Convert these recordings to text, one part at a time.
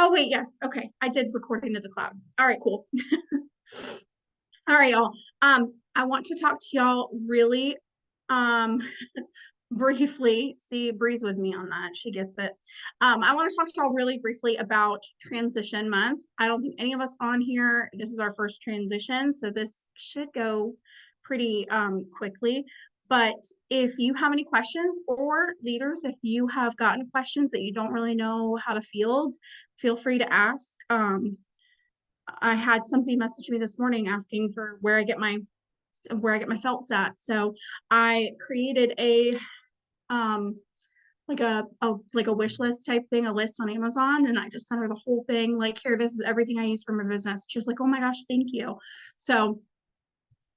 Oh, wait, yes. Okay. I did recording to the cloud. All right, cool. All right, y'all. I want to talk to y'all really um briefly. See, Bree's with me on that. She gets it. I want to talk to y'all really briefly about transition month. I don't think any of us on here, this is our first transition, so this should go pretty quickly. But if you have any questions, or leaders, if you have gotten questions that you don't really know how to field, feel free to ask. I had somebody message me this morning asking for where I get my felts at. So I created a like a wish list type thing, a list on Amazon, and I just sent her the whole thing. Like, here, this is everything I use for my business. She was like, oh my gosh, thank you. So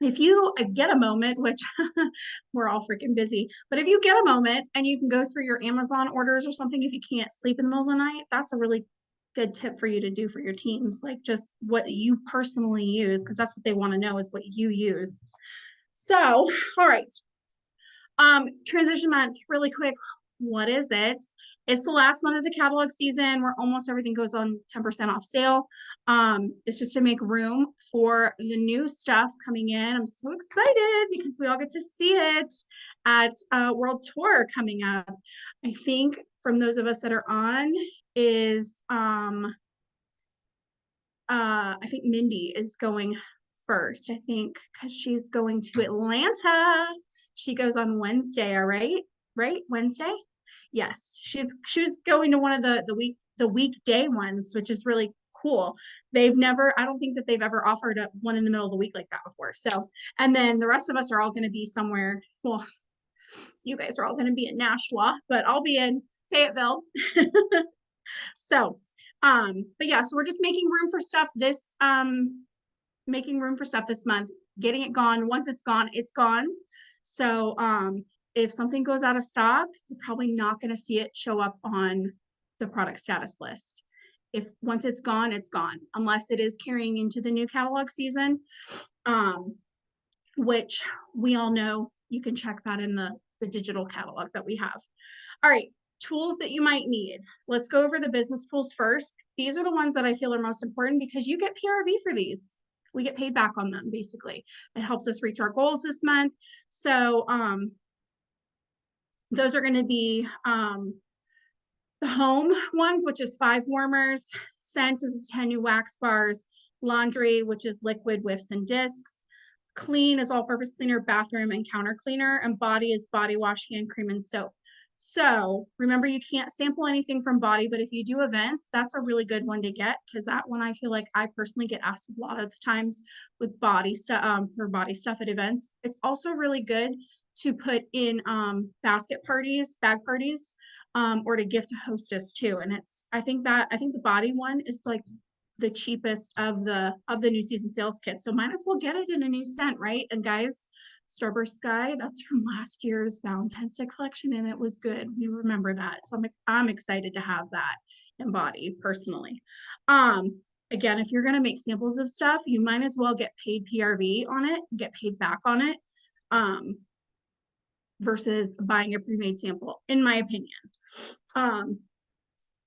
if you get a moment, which we're all freaking busy, but if you get a moment and you can go through your Amazon orders or something, if you can't sleep in the middle of the night, that's a really good tip for you to do for your teams. Like, just what you personally use, because that's what they want to know, is what you use. So, all right. Transition month, really quick. What is it? It's the last month of the catalog season where almost everything goes on 10% off sale. It's just to make room for the new stuff coming in. I'm so excited because we all get to see it at World Tour coming up. I think from those of us that are on is I think Mindy is going first. I think because she's going to Atlanta. She goes on Wednesday, all right? Right? Wednesday? Yes. She's going to one of the weekday ones, which is really cool. I don't think that they've ever offered one in the middle of the week like that before. So, and then the rest of us are all going to be somewhere. Well, you guys are all going to be in Nashua, but I'll be in Fayetteville. So, but yeah, so we're just making room for stuff this month, getting it gone. Once it's gone, it's gone. So if something goes out of stock, you're probably not going to see it show up on the product status list. If once it's gone, unless it is carrying into the new catalog season, which we all know you can check that in the digital catalog that we have. All right, tools that you might need. Let's go over the business tools first. These are the ones that I feel are most important because you get PRV for these. We get paid back on them, basically. It helps us reach our goals this month. So those are going to be the home ones, which is 5 warmers. Scent is 10 new wax bars. Laundry, which is liquid, whiffs, and discs. Clean is all-purpose cleaner, bathroom, and counter cleaner. And body is body wash, hand cream, and soap. So remember, you can't sample anything from body, but if you do events, that's a really good one to get, because that one I feel like I personally get asked a lot of the times with body stuff, for body stuff at events. It's also really good to put in bag parties, or to gift a hostess too. And I think the body one is like the cheapest of the new season sales kit. So might as well get it in a new scent, right? And guys, Starburst Sky, that's from last year's Valentine's Day collection, and it was good. We remember that. So I'm excited to have that in body personally. Again, if you're going to make samples of stuff, you might as well get paid PRV on it, get paid back on it, versus buying a pre-made sample, in my opinion.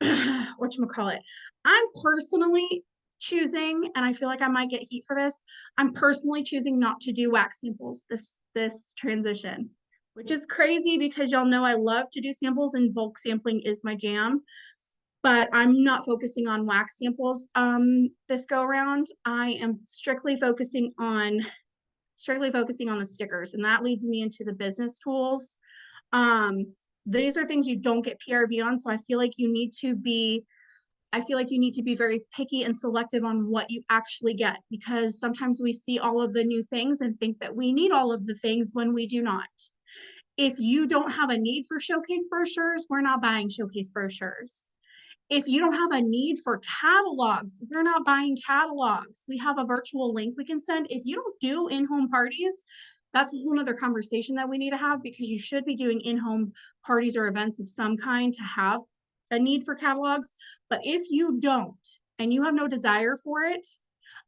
Whatchamacallit, I'm personally choosing, and I feel like I might get heat for this, I'm personally choosing not to do wax samples this transition, which is crazy because y'all know I love to do samples and bulk sampling is my jam, but I'm not focusing on wax samples this go around. I am strictly focusing on the stickers, and that leads me into the business tools. These are things you don't get PRV on, so I feel like you need to be very picky and selective on what you actually get, because sometimes we see all of the new things and think that we need all of the things when we do not. If you don't have a need for showcase brochures, we're not buying showcase brochures. If you don't have a need for catalogs, we're not buying catalogs. We have a virtual link we can send. If you don't do in-home parties, that's a whole other conversation that we need to have, because you should be doing in-home parties or events of some kind to have a need for catalogs. But if you don't, and you have no desire for it,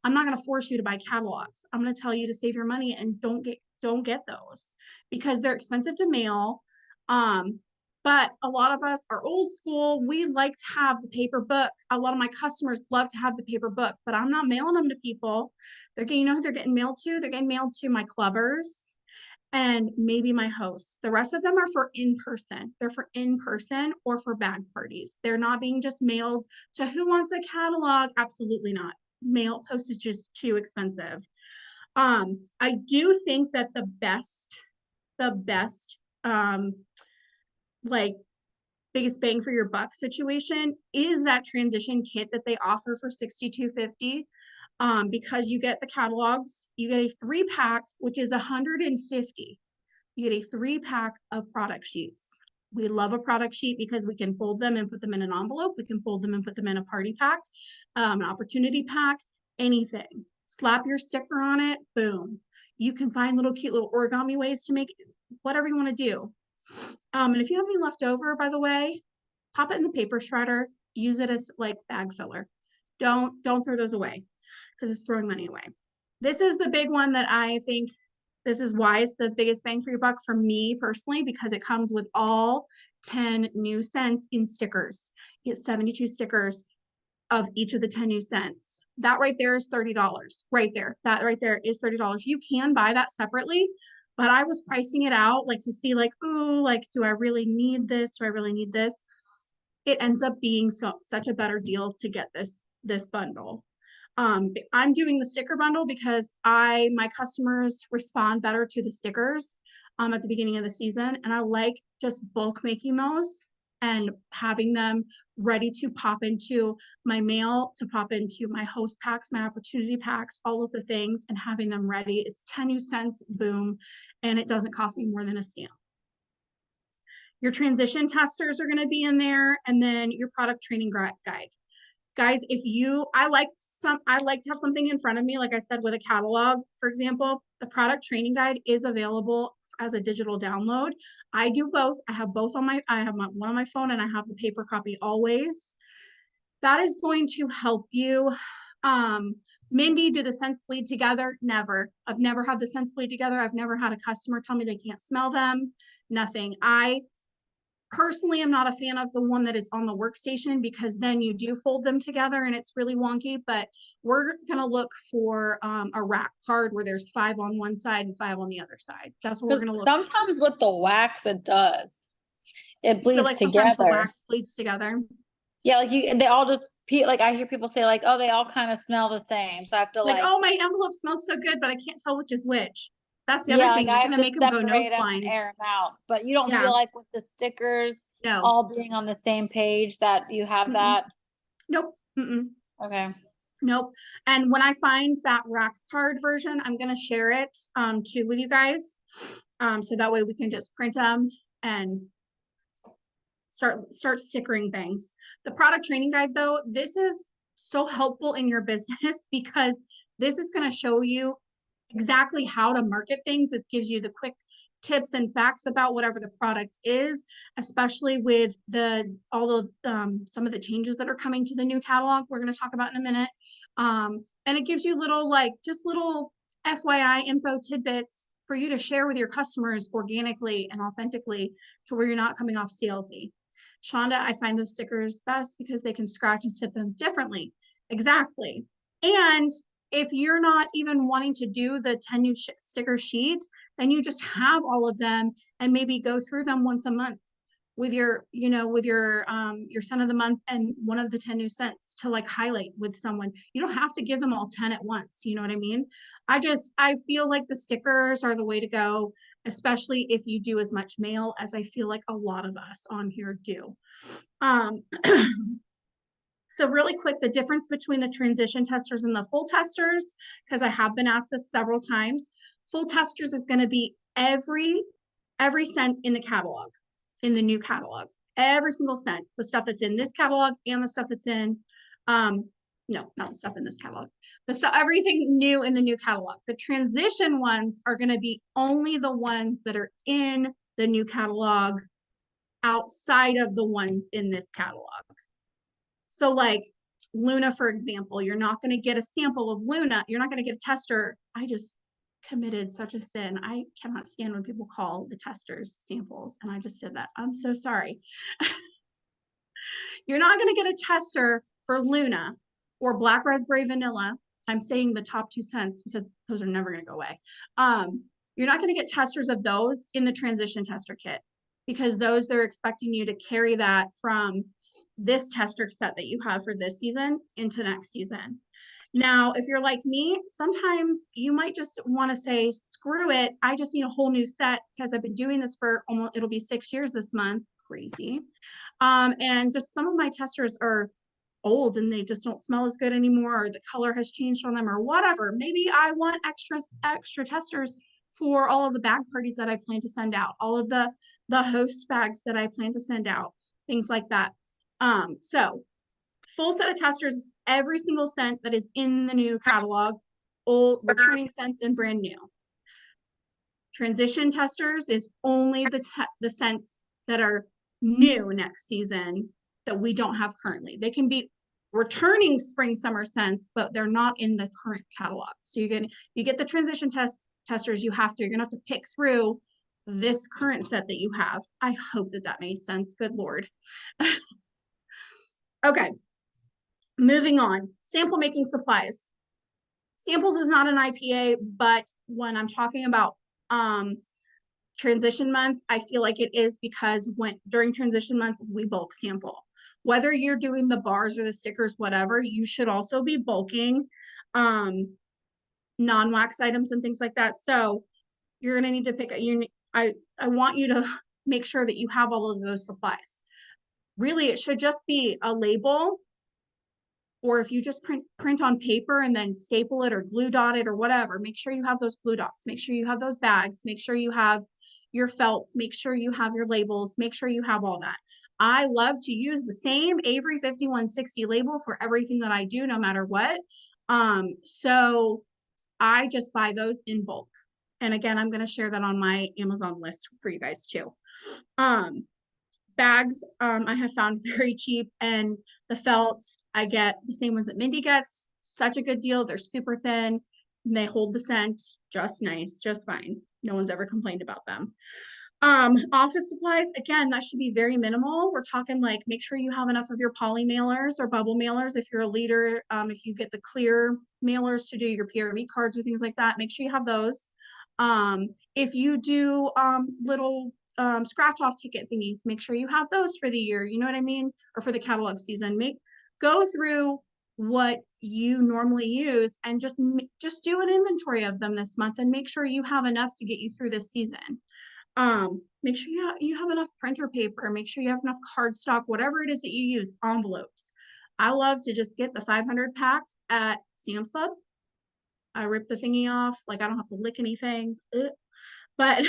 I'm not going to force you to buy catalogs. I'm going to tell you to save your money and don't get those, because they're expensive to mail. But a lot of us are old school. We like to have the paper book. A lot of my customers love to have the paper book, but I'm not mailing them to people. They're getting, you know who they're getting mailed to? They're getting mailed to my clubbers and maybe my hosts. The rest of them are for in person. They're for in person or for bag parties. They're not being just mailed to who wants a catalog. Absolutely not. Mail postage is too expensive. I do think that the best like biggest bang for your buck situation is that transition kit that they offer for $62.50. Because you get the catalogs, you get a 3-pack, which is $150. You get a 3-pack of product sheets. We love a product sheet because we can fold them and put them in an envelope. We can fold them and put them in a party pack, an opportunity pack, anything. Slap your sticker on it, boom. You can find little cute little origami ways to make it, whatever you want to do. And if you have any left over, by the way, pop it in the paper shredder, use it as like bag filler. Don't throw those away because it's throwing money away. This is the big one that I think this is why it's the biggest bang for your buck for me personally, because it comes with all 10 new scents in stickers. You get 72 stickers of each of the 10 new scents. That right there is $30 right there. That right there is $30. You can buy that separately, but I was pricing it out like to see like, oh, like, do I really need this? Do I really need this? It ends up being such a better deal to get this bundle. I'm doing the sticker bundle because my customers respond better to the stickers at the beginning of the season. And I like just bulk making those and having them ready to pop into my mail, to pop into my host packs, my opportunity packs, all of the things, and having them ready. It's 10 new cents, boom, and it doesn't cost me more than a stamp. Your transition testers are going to be in there, and then your product training guide. Guys, I like to have something in front of me, like I said, with a catalog, for example. The product training guide is available as a digital download. I do both. I have both on one on my phone, and I have the paper copy always. That is going to help you. Mindy, do the scents bleed together? Never. I've never had the scents bleed together. I've never had a customer tell me they can't smell them. Nothing. I personally am not a fan of the one that is on the workstation because then you do fold them together and it's really wonky, but we're going to look for a rack card where there's 5 on one side and 5 on the other side. That's what we're going to look for. Sometimes with the wax, it does. It bleeds like together. Sometimes the wax bleeds together. Yeah, like they all just, like I hear people say like, oh, they all kind of smell the same. So I have to like, oh, my envelope smells so good, but I can't tell which is which. That's the other thing. You're going to make them go nose blind. Air them out. But you don't feel like with the stickers all being on the same page that you have that? Nope. Okay. Nope. And when I find that rack card version, I'm going to share it too with you guys. So that way we can just print them and start stickering things. The product training guide, though, this is so helpful in your business because this is going to show you exactly how to market things. It gives you the quick tips and facts about whatever the product is, especially with some of the changes that are coming to the new catalog we're going to talk about in a minute. And it gives you little FYI info tidbits for you to share with your customers organically and authentically to where you're not coming off salesy. Shonda, I find those stickers best because they can scratch and sip them differently. Exactly. And if you're not even wanting to do the 10 new sticker sheet, then you just have all of them and maybe go through them once a month with your scent of the month and one of the 10 new scents to like highlight with someone. You don't have to give them all 10 at once. You know what I mean? I feel like the stickers are the way to go, especially if you do as much mail as I feel like a lot of us on here do. So really quick, the difference between the transition testers and the full testers, because I have been asked this several times. Full testers is going to be every scent in the catalog, in the new catalog, every single scent, the stuff that's in this catalog and the stuff that's in, no, not the stuff in this catalog, everything new in the new catalog. The transition ones are going to be only the ones that are in the new catalog outside of the ones in this catalog. So like Luna, for example, you're not going to get a sample of Luna. You're not going to get a tester. committed such a sin. I cannot stand when people call the testers samples, and I just did that. I'm so sorry. You're not going to get a tester for Luna or Black Raspberry Vanilla. I'm saying the top 2 scents because those are never going to go away. You're not going to get testers of those in the transition tester kit, because those, they're expecting you to carry that from this tester set that you have for this season into next season. Now, if you're like me, sometimes you might just want to say, screw it, I just need a whole new set because I've been doing this for almost, it'll be 6 years this month. Crazy. And just some of my testers are old and they just don't smell as good anymore, or the color has changed on them, or whatever. Maybe I want extra testers for all of the bag parties that I plan to send out, all of the host bags that I plan to send out, things like that. So full set of testers, every single scent that is in the new catalog, old, returning scents, and brand new. Transition testers is only the scents that are new next season that we don't have currently. They can be returning spring summer scents, but they're not in the current catalog. So you get the transition testers, you're gonna have to pick through this current set that you have. I hope that made sense. Good Lord. Okay, moving on. Sample making supplies. Samples is not an IPA, but when I'm talking about transition month, I feel like it is, because during transition month, we bulk sample. Whether you're doing the bars or the stickers, whatever, you should also be bulking non-wax items and things like that. So you're going to need to pick I want you to make sure that you have all of those supplies. Really, it should just be a label, or if you just print on paper and then staple it or glue dot it or whatever, make sure you have those glue dots, make sure you have those bags, make sure you have your felts, make sure you have your labels, make sure you have all that. I love to use the same Avery 5160 label for everything that I do, no matter what. So I just buy those in bulk. And again, I'm going to share that on my Amazon list for you guys too. Bags, I have found very cheap, and the felt, I get the same ones that Mindy gets. Such a good deal. They're super thin and they hold the scent just nice, just fine. No one's ever complained about them. Office supplies, again, that should be very minimal. We're talking like, make sure you have enough of your poly mailers or bubble mailers. If you're a leader, if you get the clear mailers to do your PRV cards or things like that, make sure you have those. If you do little scratch off ticket thingies, make sure you have those for the year, you know what I mean? Or for the catalog season. Go through what you normally use and just do an inventory of them this month and make sure you have enough to get you through this season. Make sure you have enough printer paper, make sure you have enough cardstock, whatever it is that you use, envelopes. I love to just get the 500 pack at Sam's Club. I rip the thingy off, like I don't have to lick anything. But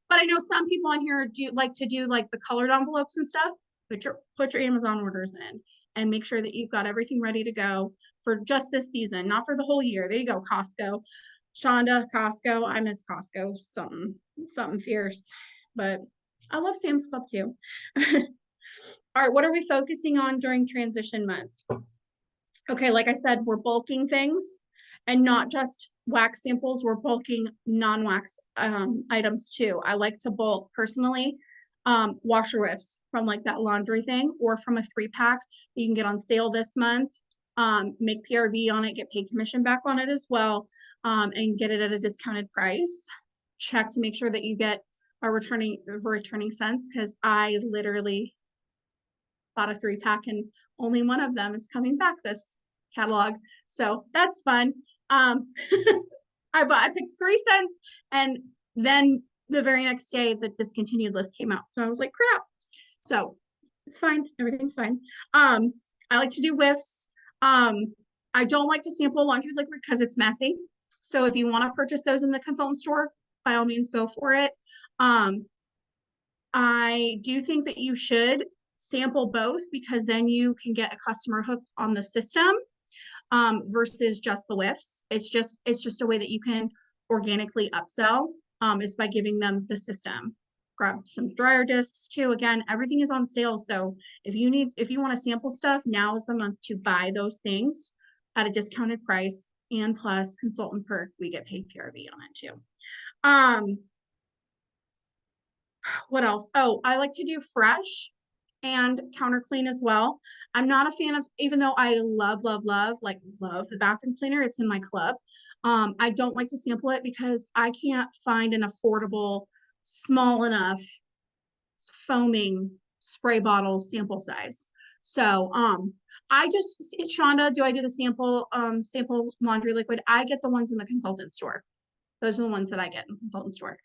but I know some people on here do like to do like the colored envelopes and stuff. Put your Amazon orders in and make sure that you've got everything ready to go for just this season, not for the whole year. There you go, Costco. Shonda, Costco. I miss Costco. Something fierce. But I love Sam's Club too. All right, what are we focusing on during transition month? Okay, like I said, we're bulking things, and not just wax samples, we're bulking non-wax items too. I like to bulk personally washer whiffs from like that laundry thing, or from a 3-pack you can get on sale this month. Make PRV on it, get paid commission back on it as well, and get it at a discounted price. Check to make sure that you get a returning scents, because I literally bought a 3-pack and only one of them is coming back this catalog. So that's fun. I picked 3 scents, and then the very next day the discontinued list came out. So I was like, crap. So it's fine. Everything's fine. I like to do whiffs. I don't like to sample laundry liquid because it's messy. So if you want to purchase those in the consultant store, by all means, go for it. I do think that you should sample both, because then you can get a customer hooked on the system versus just the whiffs. It's just a way that you can organically upsell, is by giving them the system. Grab some dryer discs too. Again, everything is on sale. So if you want to sample stuff, now is the month to buy those things at a discounted price. and plus consultant perk, we get paid PRV on it too. What else? Oh, I like to do fresh and counter clean as well. I'm not a fan of, even though I love the bathroom cleaner, it's in my club. I don't like to sample it because I can't find an affordable, small enough foaming spray bottle sample size. So, Shonda, do I do the sample laundry liquid? I get the ones in the consultant store. Those are the ones that I get in the consultant store.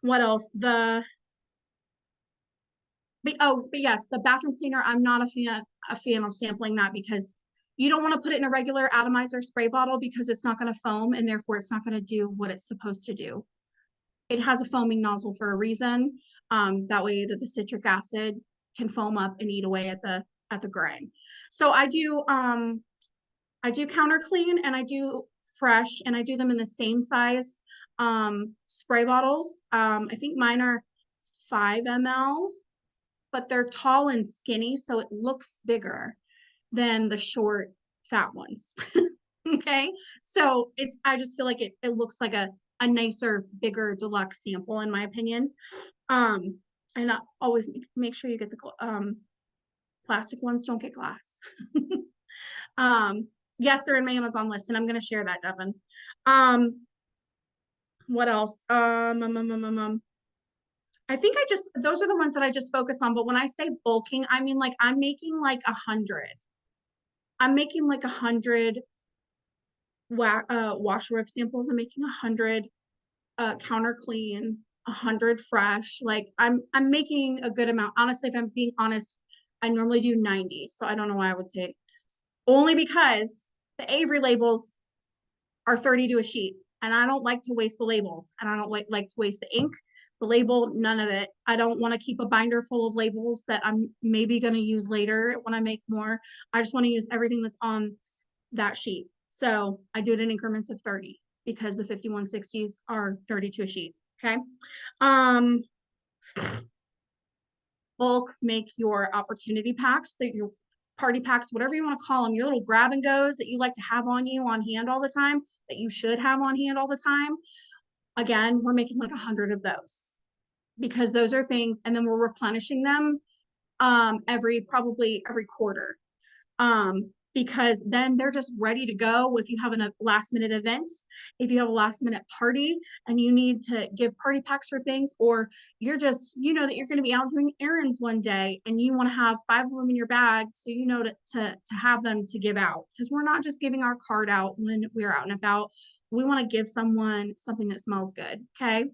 What else? But yes, the bathroom cleaner, I'm not a fan of sampling that because you don't want to put it in a regular atomizer spray bottle because it's not going to foam and therefore it's not going to do what it's supposed to do. It has a foaming nozzle for a reason. That way that the citric acid can foam up and eat away at the grain. So I do counter clean and I do fresh, and I do them in the same size spray bottles. I think mine are 5 ml, but they're tall and skinny, so it looks bigger than the short, fat ones. Okay, so I just feel like it looks like a nicer, bigger deluxe sample in my opinion. And I always make sure you get the plastic ones, don't get glass. Yes, they're in my Amazon list, and I'm going to share that, Devin. What else? I think those are the ones that I just focus on. But when I say bulking, I mean, like, I'm making like 100. I'm making like 100 wash rip samples. I'm making 100 counter clean, 100 fresh. Like I'm making a good amount. Honestly, if I'm being honest, I normally do 90. So I don't know why I would say, only because the Avery labels are 30 to a sheet. And I don't like to waste the labels, and I don't like to waste the ink, the label, none of it. I don't want to keep a binder full of labels that I'm maybe going to use later when I make more. I just want to use everything that's on that sheet. So I do it in increments of 30 because the 5160s are 30 to a sheet. Okay. Bulk make your opportunity packs, that your party packs, whatever you want to call them, your little grab and goes that you like to have on you on hand all the time, that you should have on hand all the time. Again, we're making like 100 of those because those are things, and then we're replenishing them probably every quarter. Because then they're just ready to go if you have a last minute event, if you have a last minute party and you need to give party packs for things, or you're just, that you're going to be out doing errands one day and you want to have 5 of them in your bag. So, to have them to give out, because we're not just giving our card out when we're out and about. We want to give someone something that smells good. Okay.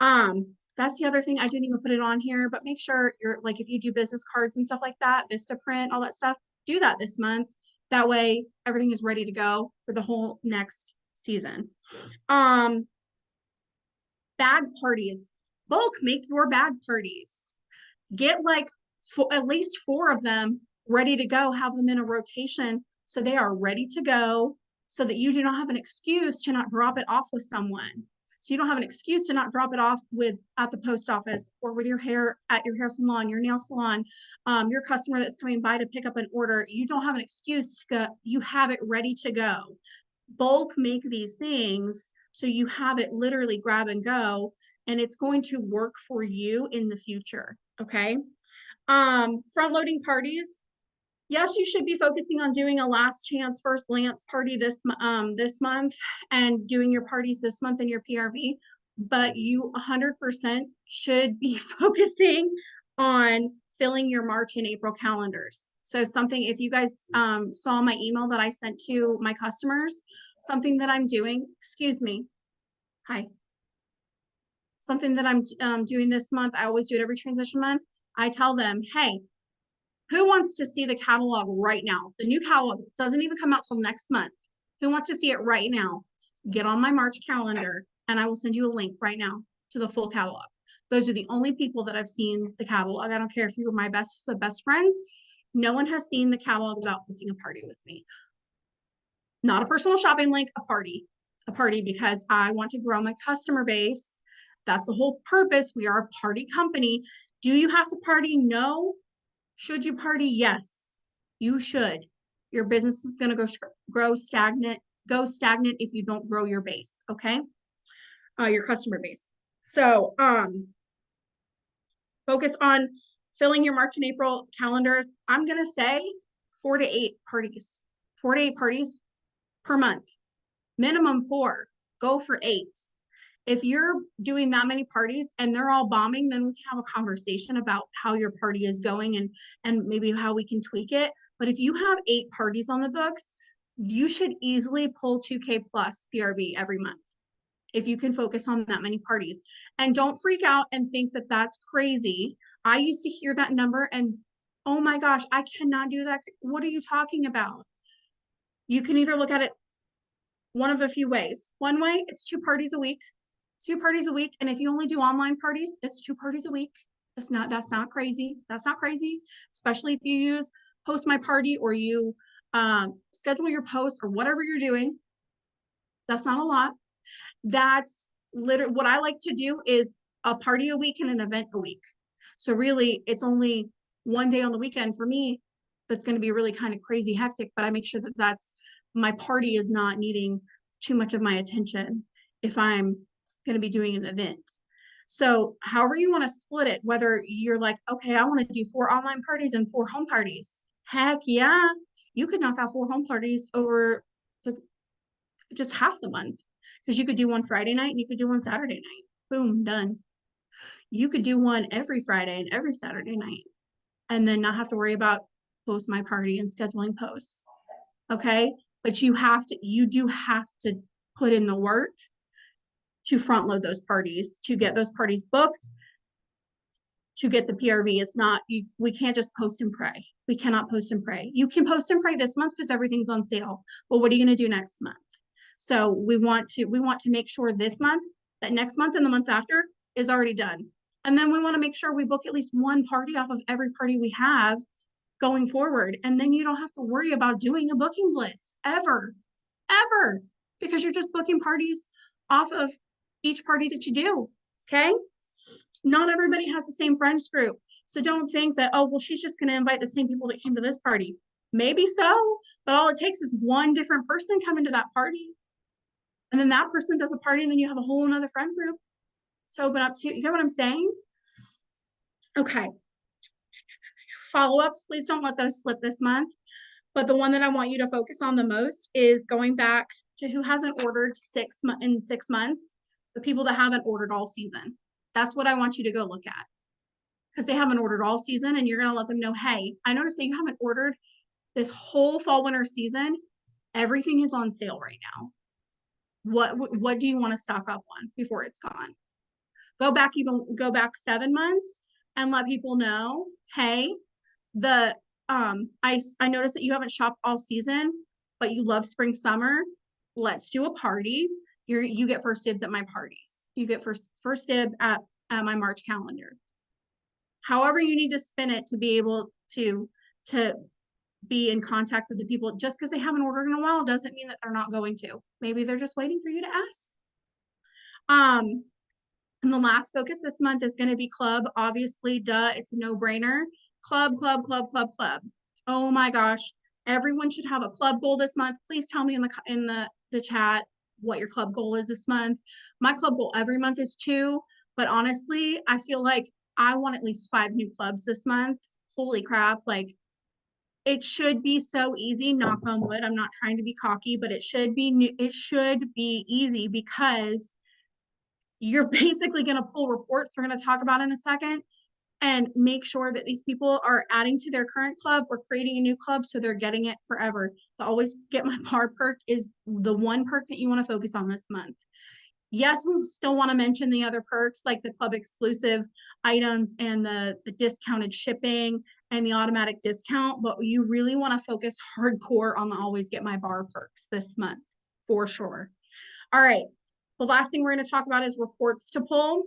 That's the other thing. I didn't even put it on here, but make sure you're like, if you do business cards and stuff like that, Vistaprint, all that stuff, do that this month. That way everything is ready to go for the whole next season. Bag parties. Bulk make your bag parties. Get like at least 4 of them ready to go. Have them in a rotation so they are ready to go, so that you do not have an excuse to not drop it off with someone. So you don't have an excuse to not drop it off at the post office, or with your hair at your hair salon, your nail salon, your customer that's coming by to pick up an order. You don't have an excuse to go. You have it ready to go. Bulk make these things so you have it literally grab and go, and it's going to work for you in the future. Okay. Front loading parties. Yes, you should be focusing on doing a last chance, first glance party this month, and doing your parties this month in your PRV, but you 100% should be focusing on filling your March and April calendars. So something, if you guys saw my email that I sent to my customers, something that I'm doing, excuse me, hi. Something that I'm doing this month, I always do it every transition month. I tell them, hey, who wants to see the catalog right now? The new catalog doesn't even come out till next month. Who wants to see it right now? Get on my March calendar and I will send you a link right now to the full catalog. Those are the only people that I've seen the catalog. I don't care if you're my best friends. No one has seen the catalog without booking a party with me. Not a personal shopping link, a party, because I want to grow my customer base. That's the whole purpose. We are a party company. Do you have to party? No. Should you party? Yes, you should. Your business is going to go stagnant if you don't grow your base, okay? Your customer base. So, focus on filling your March and April calendars. I'm going to say 4 to 8 parties, 4 to 8 parties per month, minimum 4, go for 8. If you're doing that many parties and they're all bombing, then we can have a conversation about how your party is going and maybe how we can tweak it. But if you have 8 parties on the books, you should easily pull 2K plus PRV every month if you can focus on that many parties. And don't freak out and think that that's crazy. I used to hear that number and, oh my gosh, I cannot do that. What are you talking about? You can either look at it one of a few ways. One way, it's 2 parties a week. 2 parties a week. And if you only do online parties, it's 2 parties a week. That's not crazy. That's not crazy, especially if you use Post My Party or you schedule your posts or whatever you're doing. That's not a lot. That's literally what I like to do is a party a week and an event a week. So really it's only one day on the weekend for me that's going to be really kind of crazy hectic, but I make sure that that's my party is not needing too much of my attention if I'm going to be doing an event. So however you want to split it, whether you're like, okay, I want to do 4 online parties and 4 home parties. Heck yeah. You could knock out 4 home parties over just half the month. Because you could do one Friday night and you could do one Saturday night. Boom, done. You could do one every Friday and every Saturday night and then not have to worry about Post My Party and scheduling posts. Okay. But you do have to put in the work to front load those parties, to get those parties booked, to get the PRV. It's not, we can't just post and pray. We cannot post and pray. You can post and pray this month because everything's on sale. But what are you going to do next month? So we want to make sure this month, that next month and the month after is already done. And then we want to make sure we book at least one party off of every party we have going forward. And then you don't have to worry about doing a booking blitz ever, because you're just booking parties off of each party that you do. Okay. Not everybody has the same friends group. So don't think that, oh, well, she's just going to invite the same people that came to this party. Maybe so, but all it takes is one different person coming to that party. And then that person does a party and then you have a whole nother friend group to open up to. You get what I'm saying? Okay. Follow-ups, please don't let those slip this month. But the one that I want you to focus on the most is going back to who hasn't ordered in 6 months, the people that haven't ordered all season. That's what I want you to go look at. Because they haven't ordered all season and you're going to let them know, hey, I noticed that you haven't ordered this whole fall winter season. Everything is on sale right now. What do you want to stock up on before it's gone? Go back 7 months and let people know, hey, I noticed that you haven't shopped all season, but you love spring, summer. Let's do a party. You get first dibs at my parties. You get first dib at my March calendar. However you need to spin it to be able to be in contact with the people. Just because they haven't ordered in a while doesn't mean that they're not going to. Maybe they're just waiting for you to ask. And the last focus this month is going to be club. Obviously, duh, it's a no-brainer. Club. Oh my gosh. Everyone should have a club goal this month. Please tell me in the chat what your club goal is this month. My club goal every month is 2, but honestly, I feel like I want at least 5 new clubs this month. Holy crap. Like, it should be so easy, knock on wood. I'm not trying to be cocky, but it should be easy because you're basically going to pull reports we're going to talk about in a second and make sure that these people are adding to their current club or creating a new club so they're getting it forever. The always get my bar perk is the one perk that you want to focus on this month. Yes, we still want to mention the other perks like the club exclusive items and the discounted shipping and the automatic discount, but you really want to focus hardcore on the always get my bar perks this month for sure. All right. The last thing we're going to talk about is reports to pull.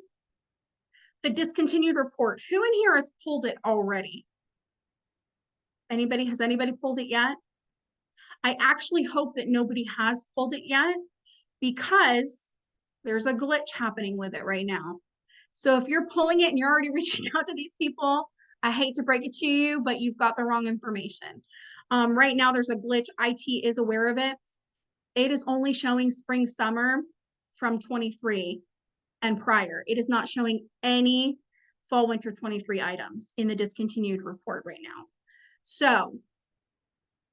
The discontinued report. Who in here has pulled it already? Has anybody pulled it yet? I actually hope that nobody has pulled it yet because there's a glitch happening with it right now. So if you're pulling it and you're already reaching out to these people, I hate to break it to you, but you've got the wrong information. Right now there's a glitch. IT is aware of it. It is only showing spring, summer from 23 and prior. It is not showing any fall, winter 23 items in the discontinued report right now. So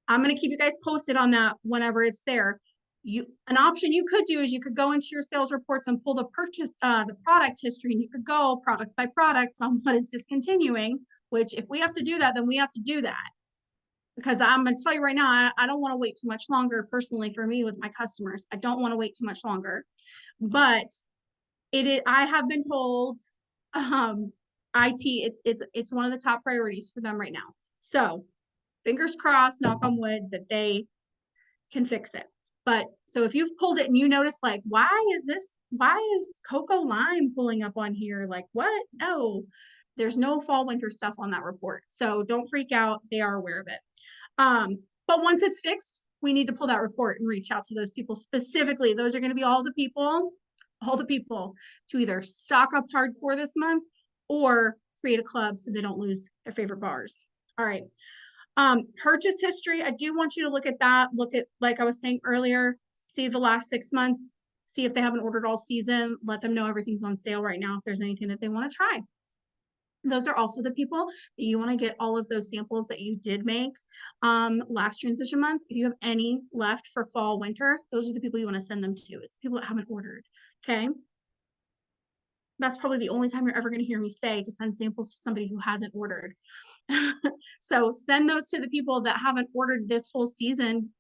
I'm going to keep you guys posted on that whenever it's there. An option you could do is you could go into your sales reports and pull the product history, and you could go product by product on what is discontinuing, which if we have to do that, then we have to do that. Because I'm going to tell you right now, I don't want to wait too much longer personally for me with my customers. I don't want to wait too much longer. But I have been told IT, it's one of the top priorities for them right now. So fingers crossed, knock on wood, that they can fix it. But so if you've pulled it and you notice like, why is Cocoa Lime pulling up on here? Like what? No, there's no fall winter stuff on that report. So don't freak out. They are aware of it. But once it's fixed, we need to pull that report and reach out to those people specifically. Those are going to be all the people to either stock up hardcore this month or create a club so they don't lose their favorite bars. All right. Purchase history. I do want you to look at that. Look at, like I was saying earlier, see the last 6 months, see if they haven't ordered all season, let them know everything's on sale right now if there's anything that they want to try. Those are also the people that you want to get all of those samples that you did make last transition month. If you have any left for fall, winter, those are the people you want to send them to, is people that haven't ordered. Okay. That's probably the only time you're ever going to hear me say to send samples to somebody who hasn't ordered. So send those to the people that haven't ordered this whole season.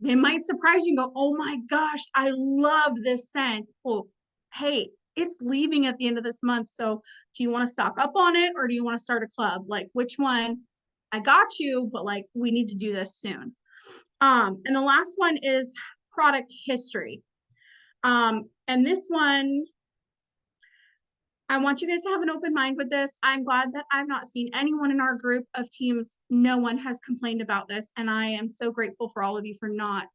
It might surprise you and go, oh my gosh, I love this scent. Well, hey, it's leaving at the end of this month. So do you want to stock up on it or do you want to start a club? Like which one? I got you, but like we need to do this soon. And the last one is product history. And this one, I want you guys to have an open mind with this. I'm glad that I've not seen anyone in our group of teams. No one has complained about this. And I am so grateful for all of you for not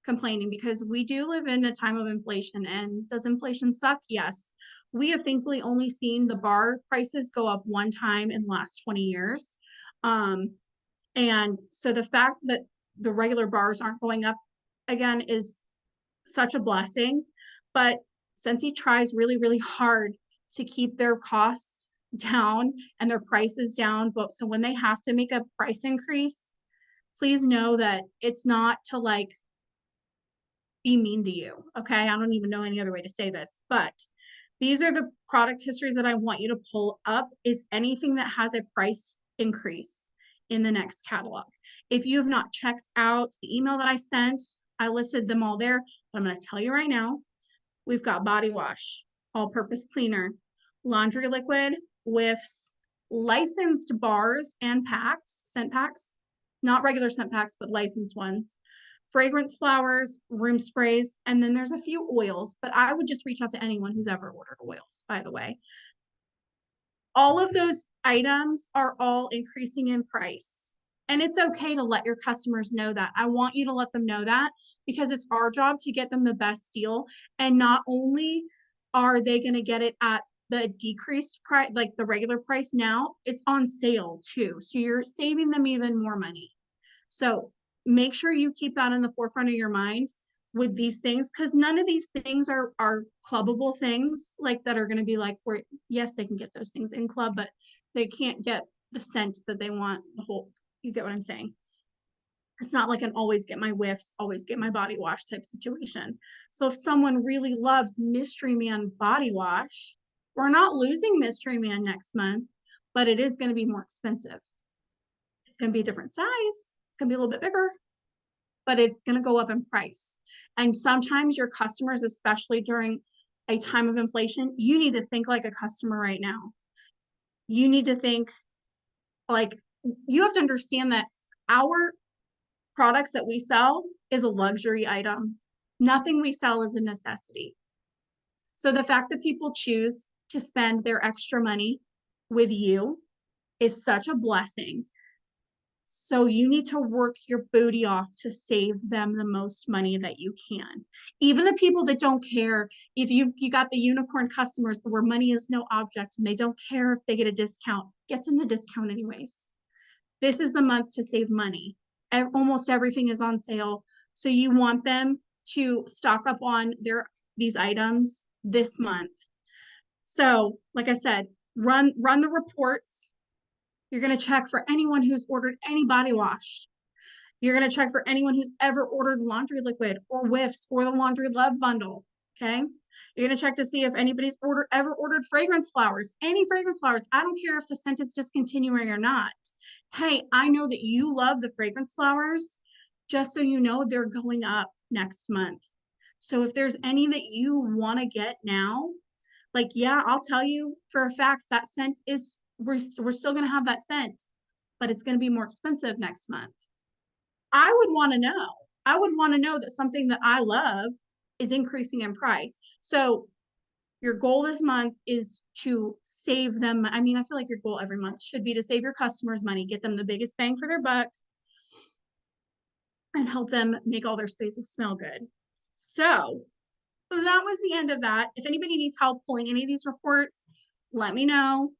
complaining, because we do live in a time of inflation. And does inflation suck? Yes. We have thankfully only seen the bar prices go up one time in the last 20 years. And so the fact that the regular bars aren't going up again is such a blessing. But Scentsy tries really, really hard to keep their costs down and their prices down. But so when they have to make a price increase, please know that it's not to like be mean to you. Okay. I don't even know any other way to say this, but these are the product histories that I want you to pull up, is anything that has a price increase in the next catalog. If you have not checked out the email that I sent, I listed them all there, but I'm going to tell you right now, we've got body wash, all-purpose cleaner, laundry liquid, whiffs, licensed bars and packs, scent packs, not regular scent packs, but licensed ones, fragrance flowers, room sprays, and then there's a few oils, but I would just reach out to anyone who's ever ordered oils, by the way. All of those items are all increasing in price. And it's okay to let your customers know that. I want you to let them know that, because it's our job to get them the best deal. And not only are they going to get it at the decreased price, like the regular price now, it's on sale too. So you're saving them even more money. So make sure you keep that in the forefront of your mind with these things, because none of these things are clubbable things like that are going to be like, for yes, they can get those things in club, but they can't get the scent that they want. The whole, you get what I'm saying? It's not like an always get my whiffs, always get my body wash type situation. So if someone really loves Mystery Man body wash, we're not losing Mystery Man next month, but it is going to be more expensive. It's going to be a different size. It's going to be a little bit bigger, but it's going to go up in price. And sometimes your customers, especially during a time of inflation, you need to think like a customer right now. You need to think like, you have to understand that our products that we sell is a luxury item. Nothing we sell is a necessity. So the fact that people choose to spend their extra money with you is such a blessing. So you need to work your booty off to save them the most money that you can. Even the people that don't care, if you got the unicorn customers where money is no object and they don't care if they get a discount, get them the discount anyways. This is the month to save money. almost everything is on sale. So you want them to stock up on these items this month. So, like I said, run the reports. You're going to check for anyone who's ordered any body wash. You're going to check for anyone who's ever ordered laundry liquid or whiffs or the laundry love bundle. Okay. You're going to check to see if anybody's ever ordered fragrance flowers, any fragrance flowers. I don't care if the scent is discontinuing or not. Hey, I know that you love the fragrance flowers. Just so you know, they're going up next month. So if there's any that you want to get now, like, yeah, I'll tell you for a fact that scent is, we're still going to have that scent, but it's going to be more expensive next month. I would want to know. I would want to know that something that I love is increasing in price. So your goal this month is to save them. I mean, I feel like your goal every month should be to save your customers money, get them the biggest bang for their buck, and help them make all their spaces smell good. So that was the end of that. If anybody needs help pulling any of these reports, let me know.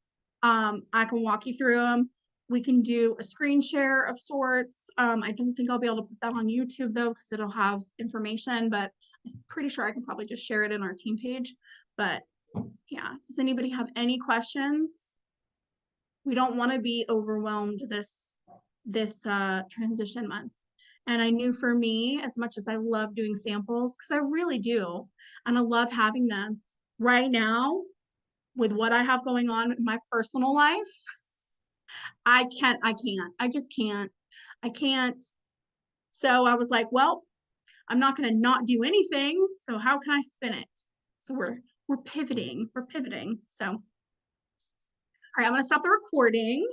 I can walk you through them. We can do a screen share of sorts. I don't think I'll be able to put that on YouTube though, because it'll have information, but I'm pretty sure I can probably just share it in our team page. But yeah, does anybody have any questions? We don't want to be overwhelmed this transition month. And I knew for me, as much as I love doing samples, because I really do, and I love having them right now with what I have going on in my personal life, I just can't. I can't. So I was like, well, I'm not going to not do anything. So how can I spin it? So we're pivoting. So, all right, I'm going to stop the recording.